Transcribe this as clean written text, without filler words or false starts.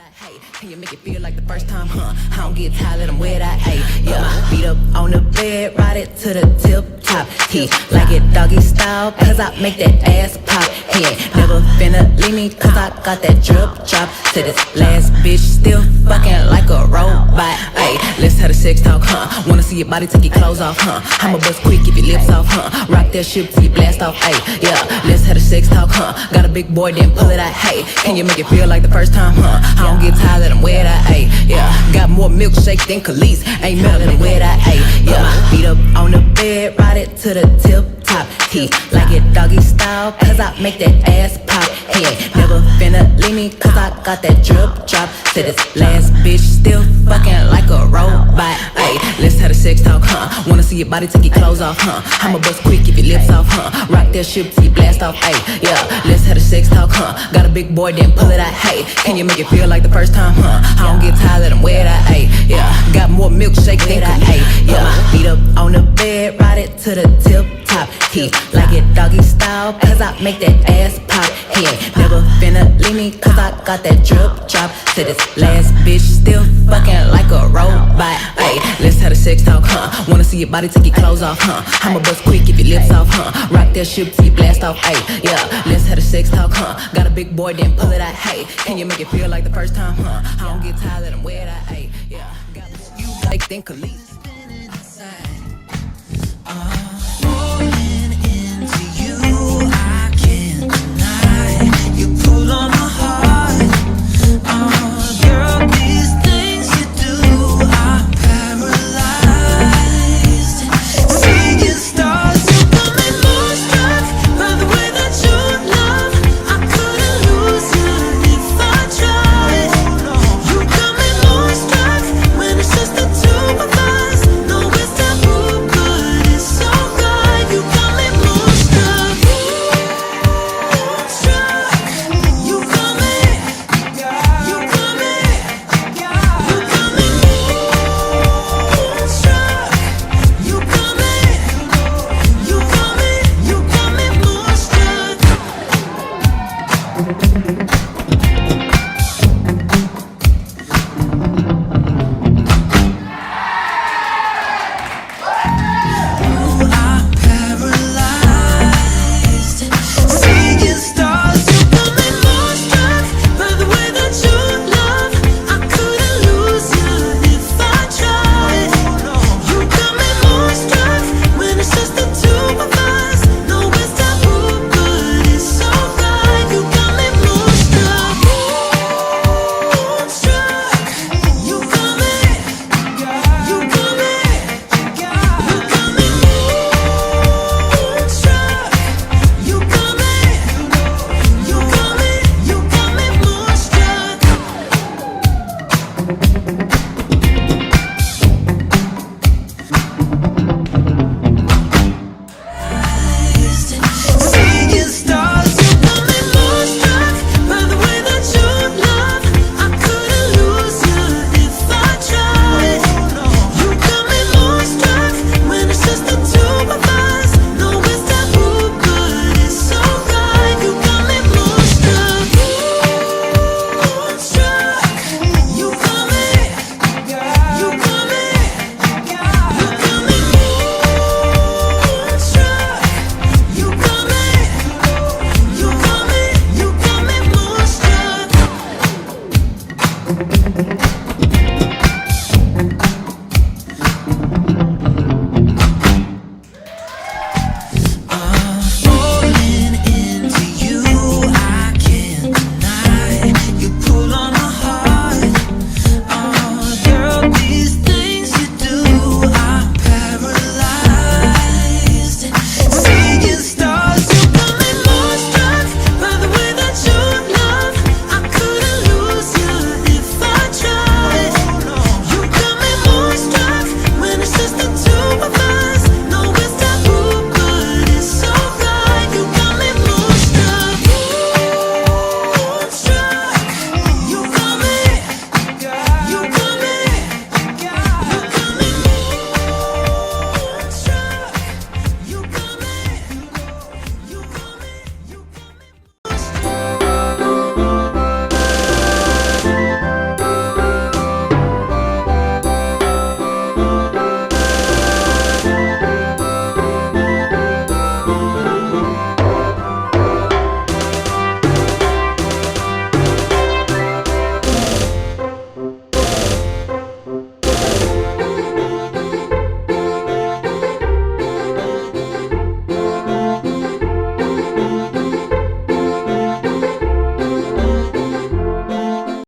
I hate. Can you make it feel like the first time, huh? I don't get tired, let them wear that, ayy. Yeah, feet up on the bed, ride it to the tip top. He like it doggy style, cause I make that ass pop. He ain't never finna leave me, cause I got that drip drop. To this last bitch, still fucking like a robot, ayy. Let's have a sex talk, huh? Wanna see your body, take your clothes off, huh? I'ma bust quick, keep your lips off, huh? Rock that shit till you blast off, ayy. Yeah, let's have a sex talk, huh? Got a big boy, then pull it out, hey. Can you make it feel like the first time, huh? I don't get tired, let them wear that, ayy. Yeah, got more milkshake than Khalees. Ain't mellow, let them wear that, ayy. Yeah, feet up on the bed, ride it to the tip top. He like it doggy style, cause I make that ass pop. He ain't never finna leave me, cause I got that drip drop. To this last bitch, still fucking like a robot, ayy. Let's have a sex talk, huh? Wanna see your body, take your clothes off, huh? I'ma bust quick, keep your lips off, huh? Rock that shit till you blast off, ayy. Yeah, let's have a sex talk, huh? Got a big boy, then pull it out, hey. Can you make it feel like the first time, huh? I don't get tired, let them wear that, ayy. Yeah, got more milkshake than Khalees. Yeah, feet up on the bed, ride it to the tip top. He like it doggy style, cause I make that ass pop. He ain't never finna leave me, cause I got that drip drop. To this last bitch, still fucking like a robot, ayy. Let's have a sex talk, huh? Wanna see your body, take your clothes off, huh? I'ma bust quick, keep your lips off, huh? Rock that shit till you blast off, ayy. Yeah, let's have a sex talk, huh? Got a big boy, then pull it out, hey. Can you make it feel like the first time, huh? I don't get tired, let them wear that, ayy. Yeah, got you like think Khalees. Moonstruck.